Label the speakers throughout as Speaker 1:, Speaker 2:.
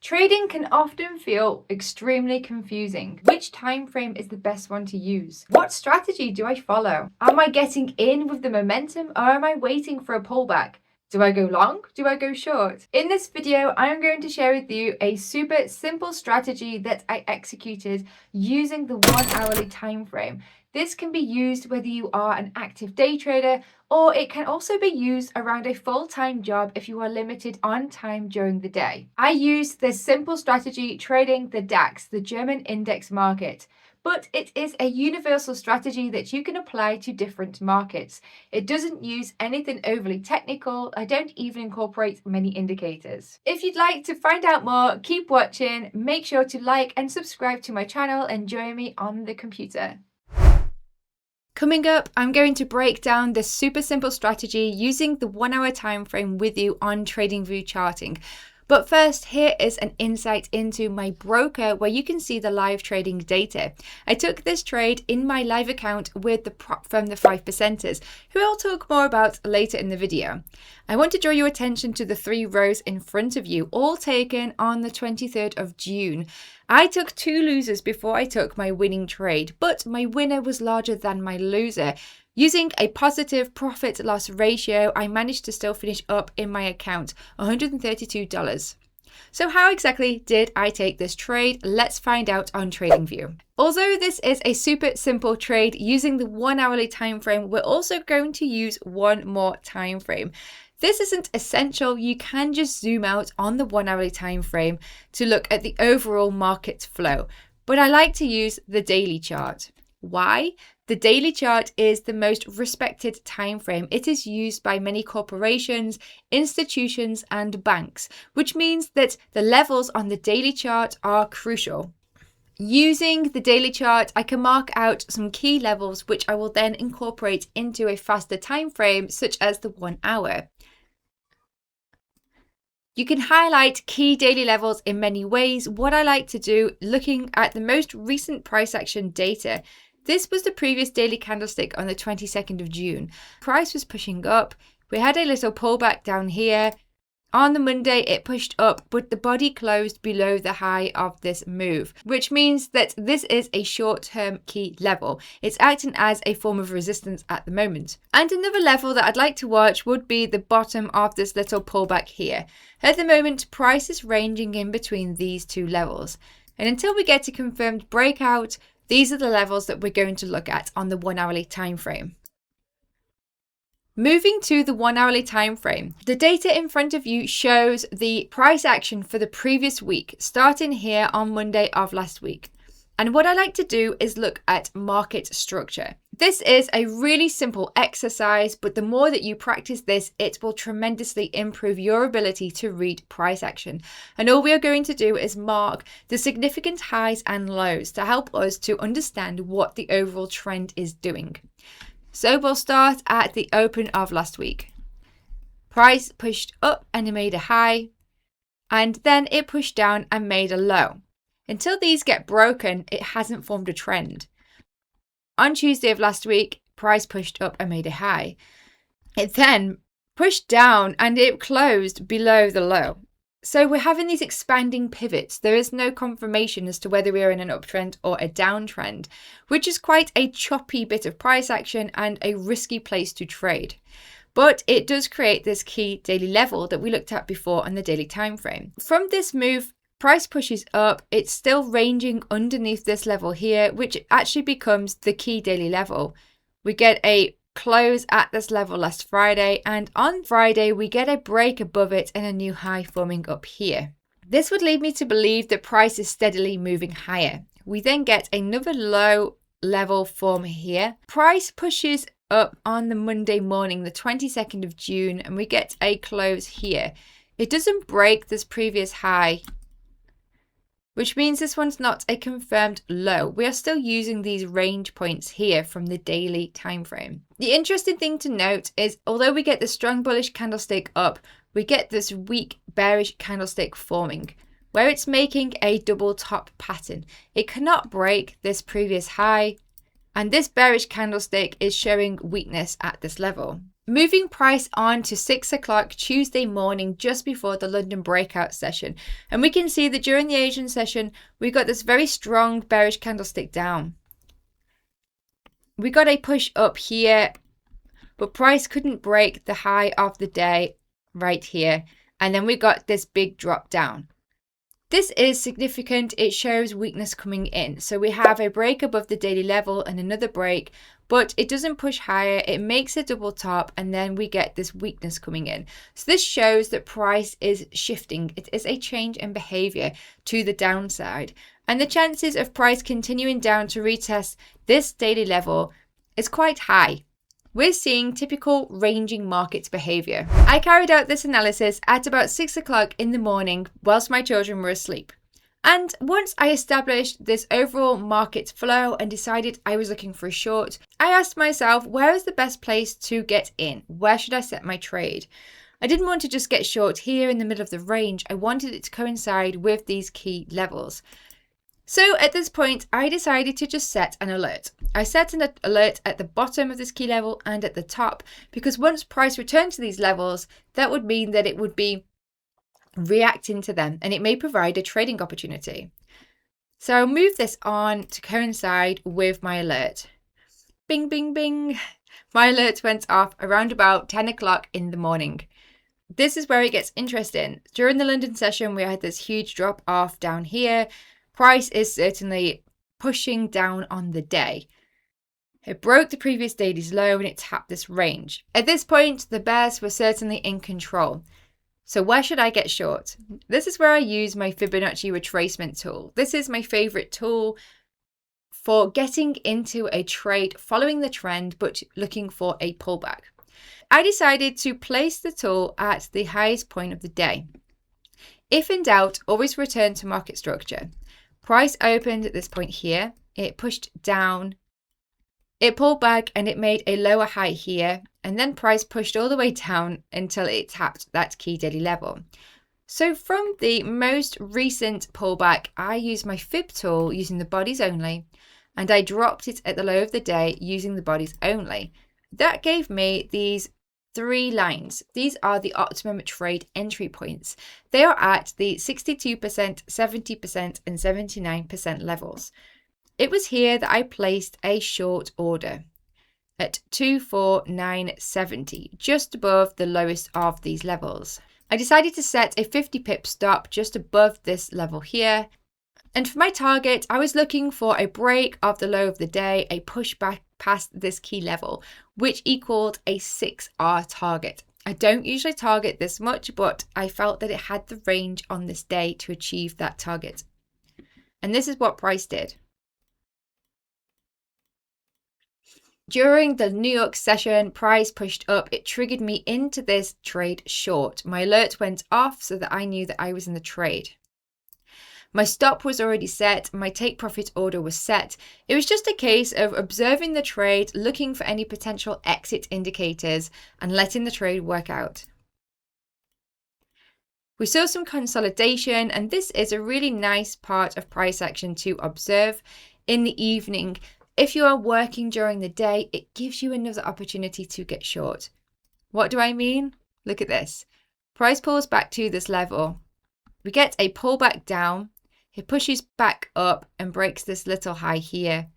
Speaker 1: Trading can often feel extremely confusing. Which time frame is the best one to use? What strategy do I follow? Am I getting in with the momentum or am I waiting for a pullback? Do I go long? Do I go short? In this video, I'm going to share with you a super simple strategy that I executed using the 1 hourly time frame. This can be used whether you are an active day trader, or it can also be used around a full-time job if you are limited on time during the day. I used this simple strategy trading the DAX, the German index market. But it is a universal strategy that you can apply to different markets. It doesn't use anything overly technical. I don't even incorporate many indicators. If you'd like to find out more, keep watching. Make sure to like and subscribe to my channel and join me on the computer. Coming up, I'm going to break down this super simple strategy using the 1 hour time frame with you on TradingView charting. But first, here is an insight into my broker where you can see the live trading data. I took this trade in my live account with the prop from the 5%ers, who I'll talk more about later in the video. I want to draw your attention to the 3 rows in front of you, all taken on the 23rd of June. I took 2 losers before I took my winning trade, but my winner was larger than my loser. Using a positive profit-loss ratio, I managed to still finish up in my account, $132. So how exactly did I take this trade? Let's find out on TradingView. Although this is a super simple trade using the 1 hourly time frame, we're also going to use one more time frame. This isn't essential. You can just zoom out on the 1 hourly time frame to look at the overall market flow. But I like to use the daily chart. Why? The daily chart is the most respected time frame. It is used by many corporations, institutions, and banks, which means that the levels on the daily chart are crucial. Using the daily chart, I can mark out some key levels, which I will then incorporate into a faster time frame, such as the 1 hour. You can highlight key daily levels in many ways. What I like to do, looking at the most recent price action data, this was the previous daily candlestick on the 22nd of June. Price was pushing up. We had a little pullback down here. On the Monday, it pushed up, but the body closed below the high of this move, which means that this is a short-term key level. It's acting as a form of resistance at the moment. And another level that I'd like to watch would be the bottom of this little pullback here. At the moment, price is ranging in between these 2 levels. And until we get a confirmed breakout, these are the levels that we're going to look at on the 1 hourly time frame. Moving to the 1 hourly time frame, the data in front of you shows the price action for the previous week, starting here on Monday of last week. And what I like to do is look at market structure. This is a really simple exercise, but the more that you practice this, it will tremendously improve your ability to read price action. And all we are going to do is mark the significant highs and lows to help us to understand what the overall trend is doing. So we'll start at the open of last week. Price pushed up and it made a high, and then it pushed down and made a low. Until these get broken, it hasn't formed a trend. On Tuesday of last week, price pushed up and made a high. It then pushed down and it closed below the low. So we're having these expanding pivots. There is no confirmation as to whether we are in an uptrend or a downtrend, which is quite a choppy bit of price action and a risky place to trade. But it does create this key daily level that we looked at before on the daily time frame. From this move, price pushes up. It's still ranging underneath this level here, which actually becomes the key daily level. We get a close at this level last Friday, and on Friday we get a break above it and a new high forming up here. This would lead me to believe that price is steadily moving higher. We then get another low level form here. Price pushes up on the Monday morning, the 22nd of June, and we get a close here. It doesn't break this previous high, which means this one's not a confirmed low. We are still using these range points here from the daily time frame. The interesting thing to note is, although we get the strong bullish candlestick up, we get this weak bearish candlestick forming, where it's making a double top pattern. It cannot break this previous high, and this bearish candlestick is showing weakness at this level. Moving price on to 6 o'clock Tuesday morning, just before the London breakout session. And we can see that during the Asian session, we got this very strong bearish candlestick down. We got a push up here, but price couldn't break the high of the day right here. And then we got this big drop down. This is significant. It shows weakness coming in. So we have a break above the daily level and another break, but it doesn't push higher. It makes a double top, and then we get this weakness coming in. So this shows that price is shifting. It is a change in behavior to the downside. And the chances of price continuing down to retest this daily level is quite high. We're seeing typical ranging markets behavior. I carried out this analysis at about 6 o'clock in the morning whilst my children were asleep. And once I established this overall market flow and decided I was looking for a short, I asked myself, where is the best place to get in? Where should I set my trade? I didn't want to just get short here in the middle of the range. I wanted it to coincide with these key levels. So at this point, I decided to just set an alert. I set an alert at the bottom of this key level and at the top, because once price returned to these levels, that would mean that it would be reacting to them, and it may provide a trading opportunity. So I'll move this on to coincide with my alert. Bing, bing, bing. My alert went off around about 10 o'clock in the morning. This is where it gets interesting. During the London session, we had this huge drop off down here. Price is certainly pushing down on the day. It broke the previous day's low and it tapped this range. At this point, the bears were certainly in control. So where should I get short? This is where I use my Fibonacci retracement tool. This is my favorite tool for getting into a trade following the trend but looking for a pullback. I decided to place the tool at the highest point of the day. If in doubt, always return to market structure. Price opened at this point here. It pushed down. It pulled back and it made a lower high here. And then price pushed all the way down until it tapped that key daily level. So from the most recent pullback, I used my Fib tool using the bodies only. And I dropped it at the low of the day using the bodies only. That gave me these 3 lines. These are the optimum trade entry points. They are at the 62%, 70%, and 79% levels. It was here that I placed a short order at 249.70, just above the lowest of these levels. I decided to set a 50 pip stop just above this level here. And for my target, I was looking for a break of the low of the day, a pushback past this key level, which equaled a 6R target. I don't usually target this much, but I felt that it had the range on this day to achieve that target. And this is what price did. During the New York session, price pushed up. It triggered me into this trade short. My alert went off so that I knew that I was in the trade. My stop was already set. My take profit order was set. It was just a case of observing the trade, looking for any potential exit indicators, and letting the trade work out. We saw some consolidation, and this is a really nice part of price action to observe in the evening. If you are working during the day, it gives you another opportunity to get short. What do I mean? Look at this. Price pulls back to this level. We get a pullback down. It pushes back up and breaks this little high here.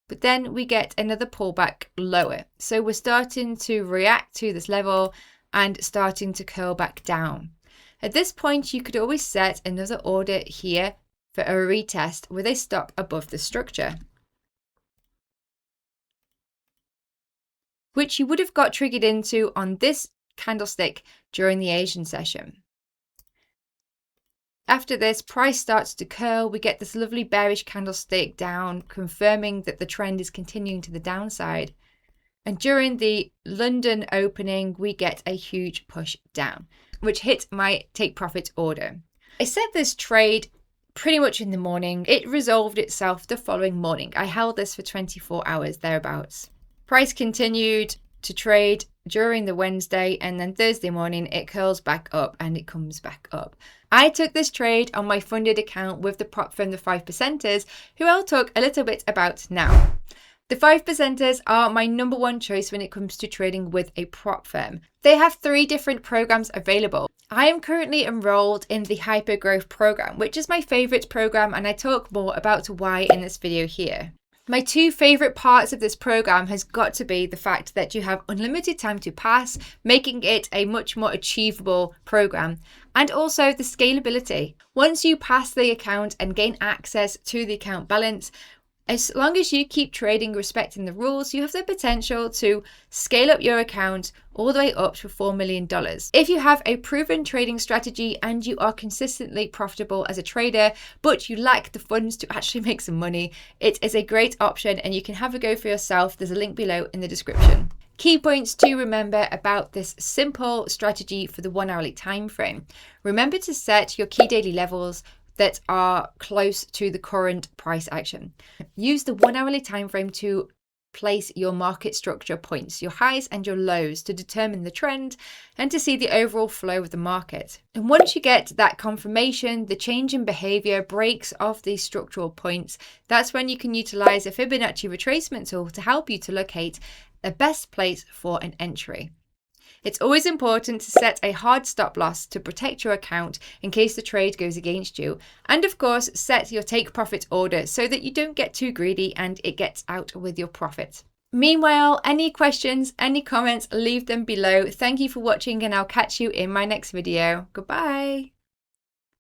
Speaker 1: But then we get another pullback lower. So we're starting to react to this level and starting to curl back down. At this point, you could always set another order here for a retest with a stop above the structure, which you would have got triggered into on this candlestick during the Asian session. After this, price starts to curl. We get this lovely bearish candlestick down, confirming that the trend is continuing to the downside. And during the London opening, we get a huge push down, which hit my take profit order. I set this trade pretty much in the morning. It resolved itself the following morning. I held this for 24 hours thereabouts. Price continued to trade during the Wednesday, and then Thursday morning it curls back up and it comes back up. I took this trade on my funded account with the prop from the 5%ers, who I'll talk a little bit about now. The 5%ers are my number one choice when it comes to trading with a prop firm. They have 3 different programs available. I am currently enrolled in the Hyper Growth program, which is my favorite program, and I talk more about why in this video here. My 2 favorite parts of this program has got to be the fact that you have unlimited time to pass, making it a much more achievable program, and also the scalability. Once you pass the account and gain access to the account balance, as long as you keep trading respecting the rules, you have the potential to scale up your account all the way up to $4 million. If you have a proven trading strategy and you are consistently profitable as a trader, but you lack the funds to actually make some money, it is a great option and you can have a go for yourself. There's a link below in the description. Key points to remember about this simple strategy for the 1 hourly time frame. Remember to set your key daily levels that are close to the current price action. Use the 1 hourly time frame to place your market structure points, your highs and your lows, to determine the trend and to see the overall flow of the market. And once you get that confirmation, the change in behavior breaks of these structural points, that's when you can utilize a Fibonacci retracement tool to help you to locate the best place for an entry. It's always important to set a hard stop loss to protect your account in case the trade goes against you. And of course, set your take profit order so that you don't get too greedy and it gets out with your profit. Meanwhile, any questions, any comments, leave them below. Thank you for watching and I'll catch you in my next video. Goodbye.